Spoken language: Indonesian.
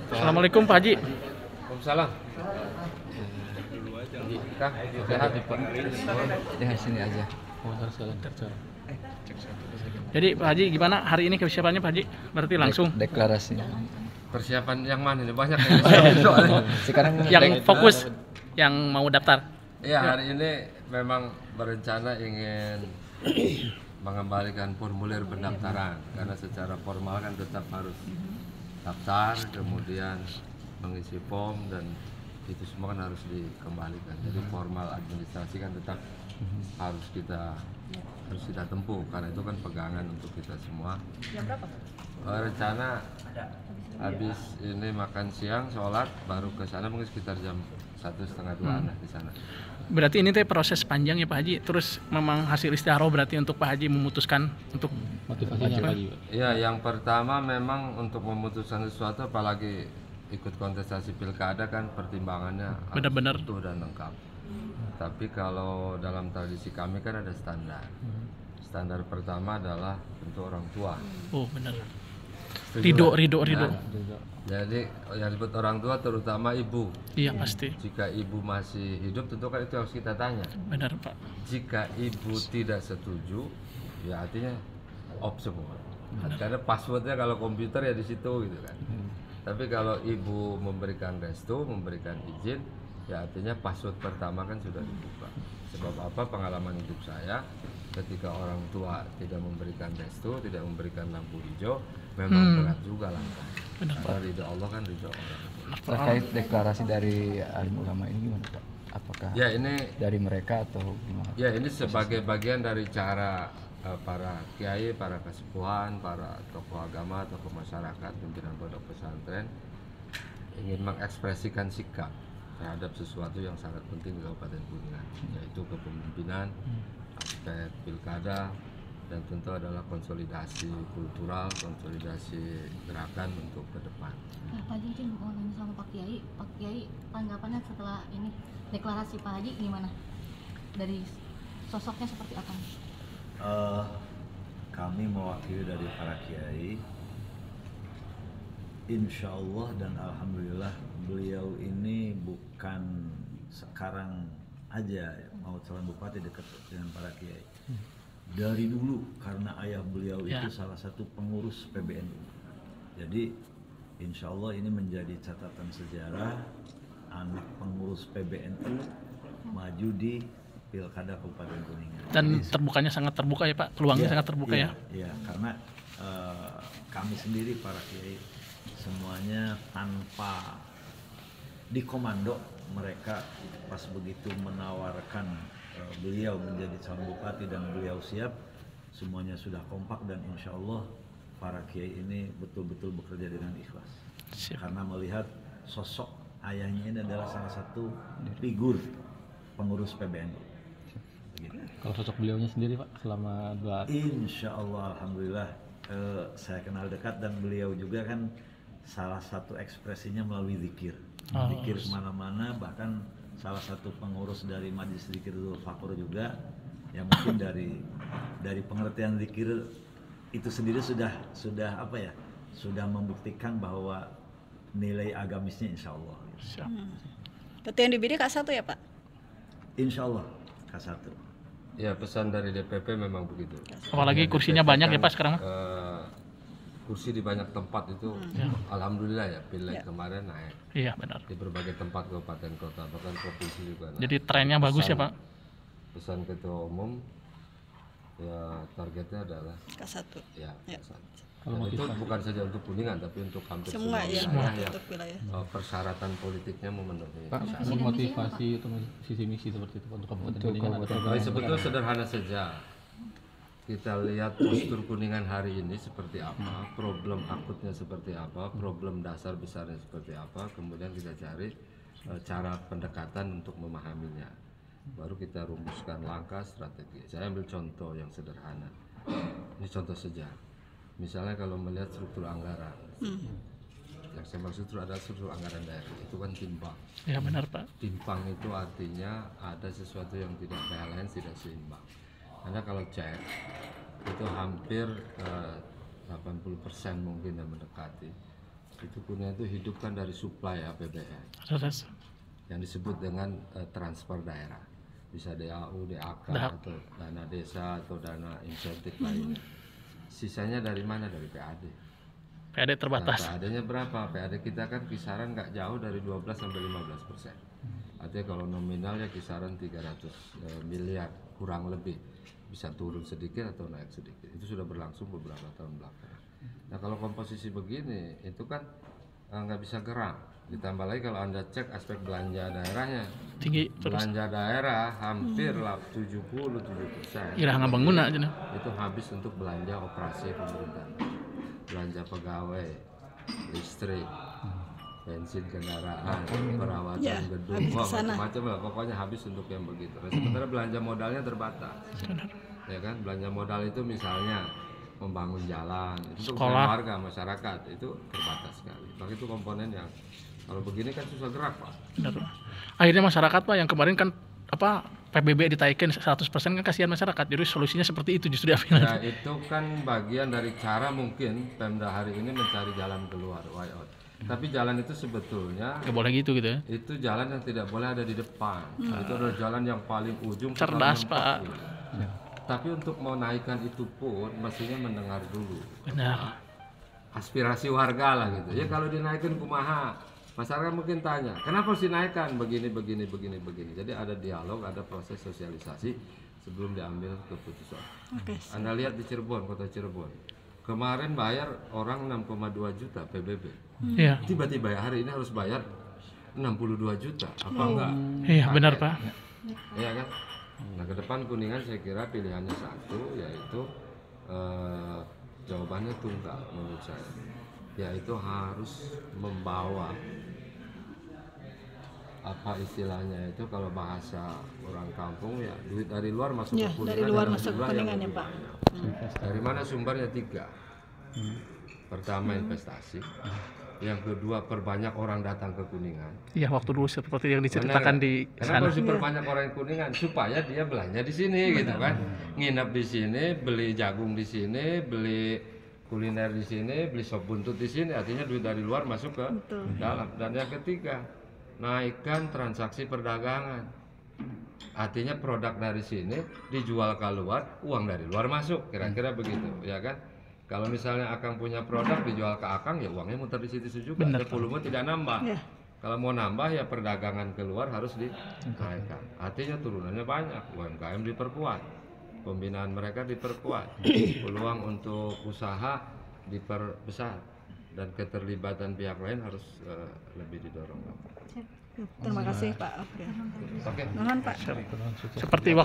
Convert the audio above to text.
Assalamualaikum Pak Haji. Waalaikumsalam. Kang, sehat Pak? Ya sini aja. Jadi Pak Haji gimana hari ini persiapannya Pak Haji? Berarti langsung Deklarasi. Persiapan yang mana nih? Banyak Sekarang yang fokus yang mau daftar. Iya, hari ini memang berencana ingin mengembalikan formulir pendaftaran karena secara formal kan tetap harus daftar, kemudian mengisi form dan itu semua kan harus dikembalikan. Jadi formal administrasi kan tetap harus kita tempuh karena itu kan pegangan untuk kita semua. Jam berapa? Rencana habis ini makan siang, sholat, baru ke sana mungkin sekitar jam 1:30-2 di sana. Berarti ini teh proses panjang ya Pak Haji. Terus memang hasil istiaroh berarti untuk Pak Haji memutuskan untuk motivasinya Pak Haji. Iya, yang pertama memang untuk memutuskan sesuatu apalagi ikut kontestasi pilkada kan pertimbangannya benar-benar utuh dan lengkap. Tapi kalau dalam tradisi kami kan ada standar. Standar pertama adalah tentu orang tua. Oh benar. Setuju Ridho. Nah, jadi yang disebut orang tua terutama ibu. Iya pasti. Jika ibu masih hidup tentu kan itu harus kita tanya. Benar Pak. Jika ibu tidak setuju, ya artinya off semua. Karena passwordnya kalau komputer ya di situ gitu kan. Tapi kalau ibu memberikan restu, memberikan izin, ya artinya password pertama kan sudah dibuka. Sebab apa? Pengalaman hidup saya ketika orang tua tidak memberikan restu, tidak memberikan lampu hijau, memang berat juga langkah. Karena ridho Allah kan ridho orang. Terkait deklarasi dari alim ulama ini gimana Pak? Apakah Ya ini dari mereka atau gimana? Ya ini sebagai bagian dari cara para kiai, para kesepuhan, para tokoh agama, tokoh masyarakat, pimpinan pondok pesantren ingin mengekspresikan sikap terhadap sesuatu yang sangat penting di Kabupaten Kuningan, yaitu kepemimpinan, aspek pilkada, dan tentu adalah konsolidasi kultural, konsolidasi gerakan untuk ke depan. Nah, Pak Haji izin mau nanya sama Pak Kiai tanggapannya setelah ini deklarasi Pak Haji gimana? Dari sosoknya seperti apa? Kami mewakili dari para kiai. Insya Allah dan alhamdulillah beliau ini bukan sekarang aja mau calon bupati dekat dengan para kiai. Dari dulu karena ayah beliau itu salah satu pengurus PBNU. Jadi insya Allah ini menjadi catatan sejarah anak pengurus PBNU maju di Pilkada Kabupaten Kuningan. Dan terbukanya sangat terbuka ya Pak, peluangnya sangat terbuka ya. Iya, karena kami sendiri para kiai semuanya tanpa dikomando, mereka pas begitu menawarkan beliau menjadi calon bupati dan beliau siap, semuanya sudah kompak dan insya Allah para kiai ini betul-betul bekerja dengan ikhlas. Karena melihat sosok ayahnya ini adalah salah satu figur pengurus PBNU. Kalau sosok beliaunya sendiri Pak selama 2 Insya Allah alhamdulillah saya kenal dekat dan beliau juga kan salah satu ekspresinya melalui zikir. Zikir kemana-mana, bahkan salah satu pengurus dari Majelis Zikir Dzul Fakur juga yang mungkin dari pengertian zikir itu sendiri sudah apa ya, sudah membuktikan bahwa nilai agamisnya insya Allah. Ketua yang dipilih K1 ya Pak? Insya Allah K1. Ya pesan dari DPP memang begitu. Apalagi kursinya banyak ya Pak sekarang. Kursi di banyak tempat itu alhamdulillah ya, pileg kemarin naik. Iya benar. Di berbagai tempat kabupaten kota bahkan provinsi juga naik. Jadi trennya bagus ya Pak. Pesan ketua umum ya targetnya adalah K1. ya. Kalau Dan itu bukan saja untuk Kuningan tapi untuk hampir Semua ya, wilayah yang untuk wilayah. persyaratan politiknya memenuhi. Pak, motivasi untuk visi misi seperti itu untuk Kabupaten Kuningan atau Sebetulnya sederhana saja. Kita lihat postur Kuningan hari ini seperti apa, problem akutnya seperti apa, problem dasar besarnya seperti apa, kemudian kita cari cara pendekatan untuk memahaminya. Baru kita rumuskan langkah strategi. Saya ambil contoh yang sederhana. Ini contoh saja. Misalnya kalau melihat struktur anggaran, yang saya maksud itu adalah struktur anggaran daerah, itu kan timpang. Ya benar Pak. Timpang itu artinya ada sesuatu yang tidak balance, tidak seimbang. Karena kalau cek, kita itu hampir 80% mungkin yang mendekati. Itu Kuningan itu hidup kan dari suplai APBN Terus yang disebut dengan transfer daerah, bisa DAU, DAK atau dana desa atau dana insentif lainnya. Sisanya dari mana? Dari PAD. PAD terbatas. Nah, PAD-nya berapa? PAD kita kan kisaran nggak jauh dari 12 sampai 15%. Artinya kalau nominalnya kisaran 300 miliar kurang lebih, bisa turun sedikit atau naik sedikit. Itu sudah berlangsung beberapa tahun belakangan. Nah kalau komposisi begini itu kan nggak bisa gerak. Ditambah lagi kalau Anda cek aspek belanja daerahnya, Tinggi terus. belanja daerah hampir 77%. Irah ngabang guna aja. Itu habis untuk belanja operasi pemerintah, belanja pegawai, listrik, bensin kendaraan, perawatan Ya, gedung, habis ke sana. macam-macam lah. Pokoknya habis untuk yang begitu. Nah, sementara belanja modalnya terbatas, ya kan? Belanja modal itu misalnya membangun jalan, itu untuk Sekolah. warga masyarakat itu terbatas sekali. Maka itu komponen yang kalau begini kan susah gerak, Pak. Benar. Akhirnya masyarakat Pak yang kemarin kan PBB ditaikin 100% kan kasihan masyarakat. Jadi solusinya seperti itu justru diambil. Ya itu kan bagian dari cara mungkin Pemda hari ini mencari jalan keluar, way out. Tapi jalan itu sebetulnya Nggak boleh gitu ya. itu jalan yang tidak boleh ada di depan. Itu adalah jalan yang paling ujung. Cerdas, paling mentok, Pak. gitu. Tapi untuk mau naikkan itu pun mestinya mendengar dulu Benar. aspirasi warga lah gitu. Ya kalau dinaikin kumaha, masyarakat mungkin tanya, kenapa harus dinaikkan begini. Jadi ada dialog, ada proses sosialisasi sebelum diambil keputusan. Oke. Anda lihat di Cirebon, kota Cirebon. Kemarin bayar orang 6,2 juta PBB. Iya. Tiba-tiba hari ini harus bayar 62 juta. Apa enggak? Iya, benar Pak. Iya kan? Nah ke depan Kuningan saya kira pilihannya satu, yaitu jawabannya tunggal menurut saya, yaitu harus membawa apa istilahnya itu kalau bahasa orang kampung ya duit dari luar masuk Ya, ke Kuningan. dari luar dalam masuk ke jumlah yang Kuningan ya, lebih Pak. banyak. Dari mana sumbernya? 3. Pertama investasi, yang kedua perbanyak orang datang ke Kuningan. Iya, waktu dulu seperti yang diceritakan Benar. di Kenapa sana. harus diperbanyak orang Kuningan? Supaya dia belanja di sini gitu kan. Nginep di sini, beli jagung di sini, beli kuliner di sini, beli sop buntut di sini. Artinya duit dari luar masuk ke dalam. Dan yang ketiga, naikkan transaksi perdagangan. Artinya produk dari sini dijual keluar, uang dari luar masuk. Kira-kira begitu, ya kan? Kalau misalnya Akang punya produk dijual ke Akang, ya uangnya muter di situ juga. Benar, Ya, volume tidak nambah. Ya. Kalau mau nambah ya perdagangan keluar harus dinaikkan. Artinya turunannya banyak. UMKM diperkuat, pembinaan mereka diperkuat, peluang untuk usaha diperbesar, dan keterlibatan pihak lain harus lebih didorong. Terima kasih Pak. Oke. Oke. Nuhun Pak. Seperti waktu